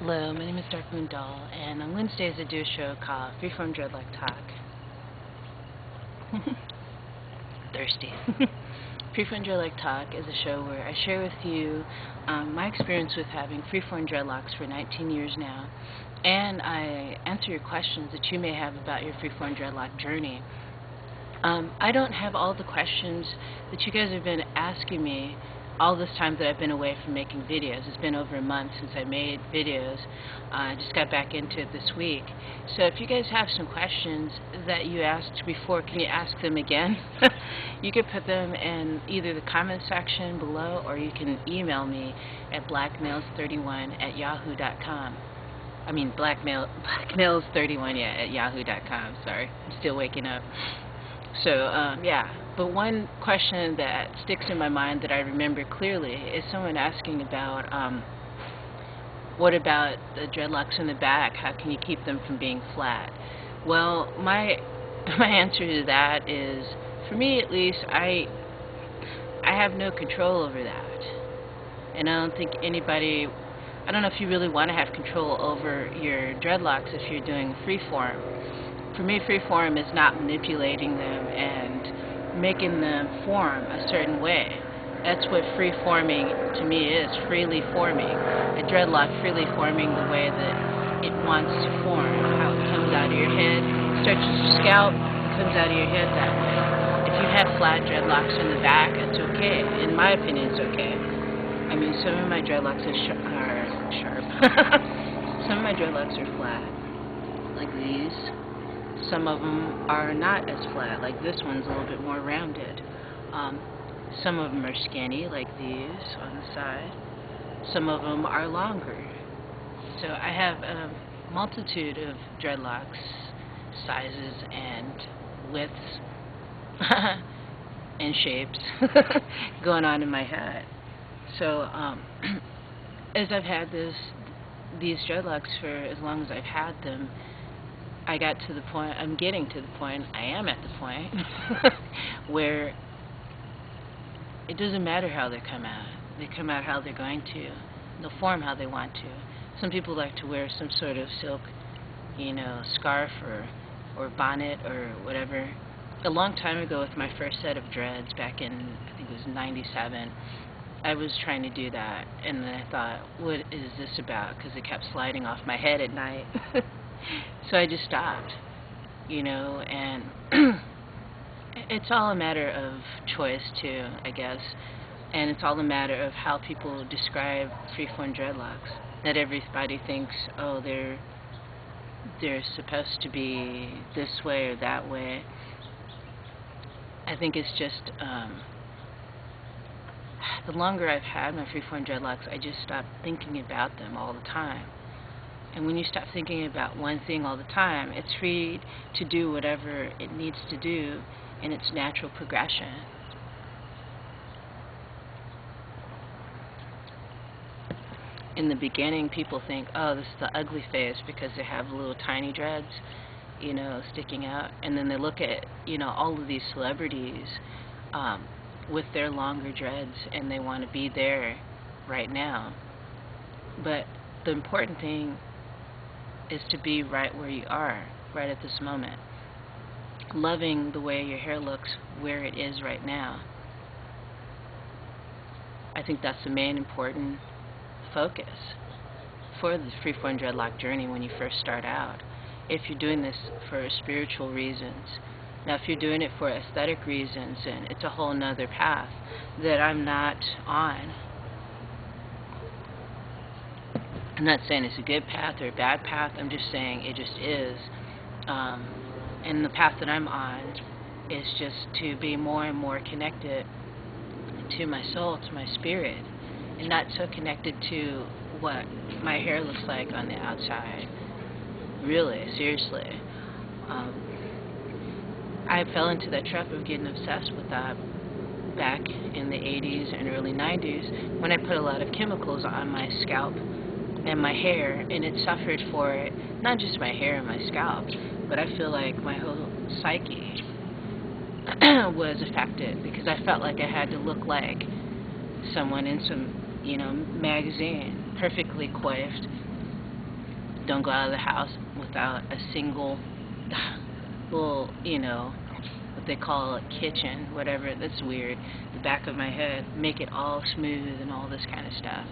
Hello, my name is Darkmoon Doll, and on Wednesdays I do a show called Freeform Dreadlock Talk. Thirsty. Freeform Dreadlock Talk is a show where I share with you my experience with having freeform dreadlocks for 19 years now, and I answer your questions that you may have about your freeform dreadlock journey. I don't have all the questions that you guys have been asking me all this time that I've been away from making videos. It's been over a month since I made videos. I just got back into it this week. So if you guys have some questions that you asked before, can you ask them again? You can put them in either the comment section below, or you can email me at blacknails31@yahoo.com. I mean blacknails31 at yahoo.com. Sorry, I'm still waking up. So, yeah, but one question that sticks in my mind that I remember clearly is someone asking about, what about the dreadlocks in the back? How can you keep them from being flat? Well, my answer to that is, for me at least, I have no control over that. And I don't think anybody, I don't know if you really want to have control over your dreadlocks if you're doing freeform. For me, freeform is not manipulating them and making them form a certain way. That's what freeforming to me is, freely forming. A dreadlock freely forming the way that it wants to form, how it comes out of your head, stretches your scalp, and comes out of your head that way. If you have flat dreadlocks in the back, it's okay. In my opinion, it's okay. I mean, some of my dreadlocks are sharp. Some of my dreadlocks are flat, like these. Some of them are not as flat, like this one's a little bit more rounded. Some of them are skinny, like these on the side. Some of them are longer. So I have a multitude of dreadlocks, sizes and widths and shapes going on in my head. So as I've had these dreadlocks for as long as I've had them, I got to the point, I'm getting to the point, I am at the point, where it doesn't matter how they come out. They come out how they're going to. They'll form how they want to. Some people like to wear some sort of silk, scarf or bonnet or whatever. A long time ago with my first set of dreads, back in, I think it was 97, I was trying to do that, and then I thought, what is this about? Because it kept sliding off my head at night. So I just stopped, and it's all a matter of choice too, I guess, and it's all a matter of how people describe freeform dreadlocks. Not everybody thinks, oh, they're supposed to be this way or that way. I think it's just, the longer I've had my freeform dreadlocks, I just stopped thinking about them all the time. And when you stop thinking about one thing all the time, it's free to do whatever it needs to do in its natural progression. In the beginning, people think, oh, this is the ugly phase because they have little tiny dreads, sticking out. And then they look at, all of these celebrities with their longer dreads, and they want to be there right now. But the important thing is to be right where you are, right at this moment. Loving the way your hair looks where it is right now. I think that's the main important focus for the Freeform Dreadlock Journey when you first start out. If you're doing this for spiritual reasons. Now if you're doing it for aesthetic reasons, and it's a whole nother path that I'm not on. I'm not saying it's a good path or a bad path, I'm just saying it just is. And the path that I'm on is just to be more and more connected to my soul, to my spirit, and not so connected to what my hair looks like on the outside. Really, seriously. I fell into that trap of getting obsessed with that back in the 80s and early 90s when I put a lot of chemicals on my scalp and my hair, and it suffered for it. Not just my hair and my scalp, but I feel like my whole psyche was affected because I felt like I had to look like someone in some, magazine, perfectly coiffed, don't go out of the house without a single little, what they call a kitchen, whatever. That's weird. The back of my head, make it all smooth and all this kind of stuff.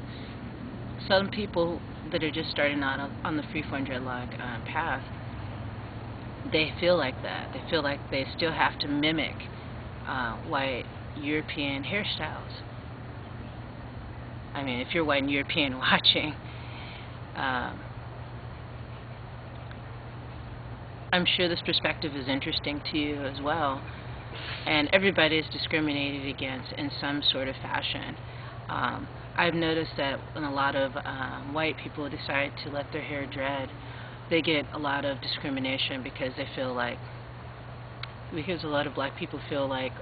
Some people that are just starting out on the Freeform Dreadlock path, they feel like that. They feel like they still have to mimic white European hairstyles. I mean, if you're white and European watching, I'm sure this perspective is interesting to you as well. And everybody is discriminated against in some sort of fashion. I've noticed that when a lot of white people decide to let their hair dread, they get a lot of discrimination because they feel like, because a lot of black people feel like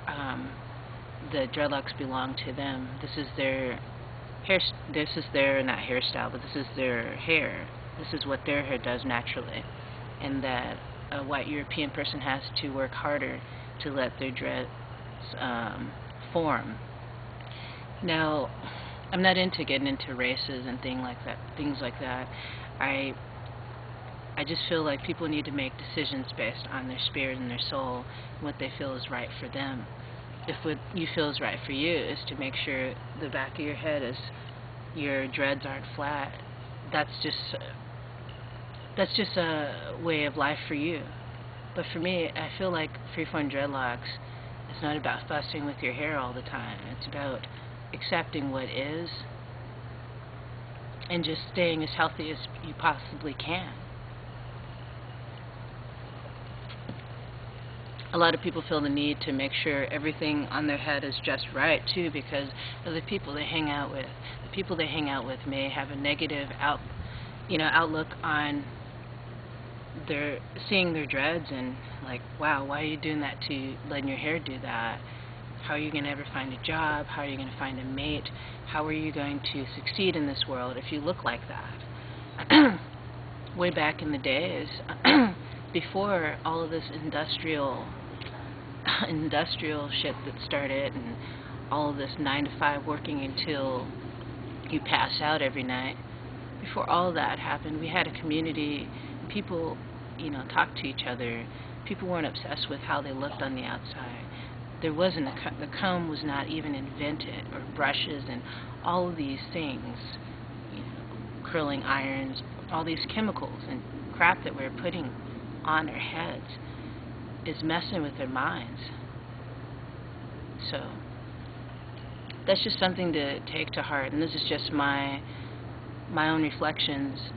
the dreadlocks belong to them. This is their hair, this is their, not hairstyle, but this is their hair. This is what their hair does naturally. And that a white European person has to work harder to let their dreads form. Now, I'm not into getting into races and things like that. I just feel like people need to make decisions based on their spirit and their soul, and what they feel is right for them. If what you feel is right for you is to make sure the back of your head is, your dreads aren't flat, that's just a way of life for you. But for me, I feel like Freeform Dreadlocks is not about fussing with your hair all the time. It's about accepting what is and just staying as healthy as you possibly can. A lot of people feel the need to make sure everything on their head is just right too, because of the people they hang out with. The people they hang out with may have a negative outlook on their seeing their dreads, and like, wow, why are you doing that to letting your hair do that? How are you going to ever find a job? How are you going to find a mate? How are you going to succeed in this world if you look like that? Way back in the days, before all of this industrial shit that started, and all of this 9 to 5 working until you pass out every night, before all of that happened, we had a community. People, talked to each other. People weren't obsessed with how they looked on the outside. There wasn't the comb was not even invented, or brushes and all of these things, curling irons, all these chemicals and crap that we're putting on our heads is messing with their minds. So that's just something to take to heart, and this is just my own reflections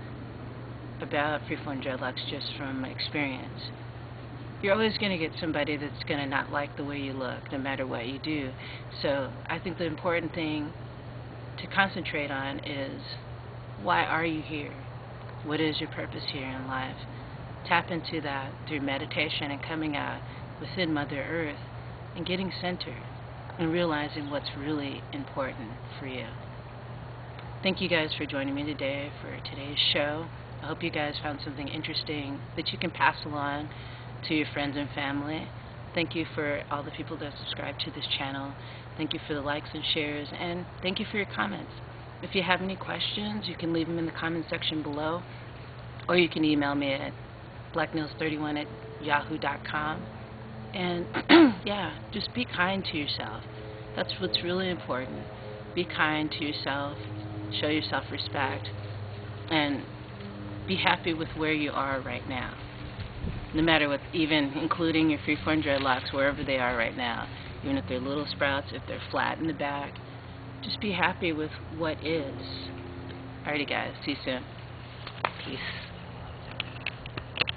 about Freeform Dreadlocks just from my experience. You're always going to get somebody that's going to not like the way you look, no matter what you do. So I think the important thing to concentrate on is, why are you here? What is your purpose here in life? Tap into that through meditation and coming out within Mother Earth and getting centered and realizing what's really important for you. Thank you guys for joining me today for today's show. I hope you guys found something interesting that you can pass along to your friends and family. Thank you for all the people that subscribe to this channel. Thank you for the likes and shares, and thank you for your comments. If you have any questions, you can leave them in the comment section below, or you can email me at blacknails31@yahoo.com. And yeah, just be kind to yourself. That's what's really important. Be kind to yourself, show yourself respect, and be happy with where you are right now. No matter what, even including your Freeform Dreadlocks, wherever they are right now, even if they're little sprouts, if they're flat in the back, just be happy with what is. Alrighty guys, see you soon. Peace.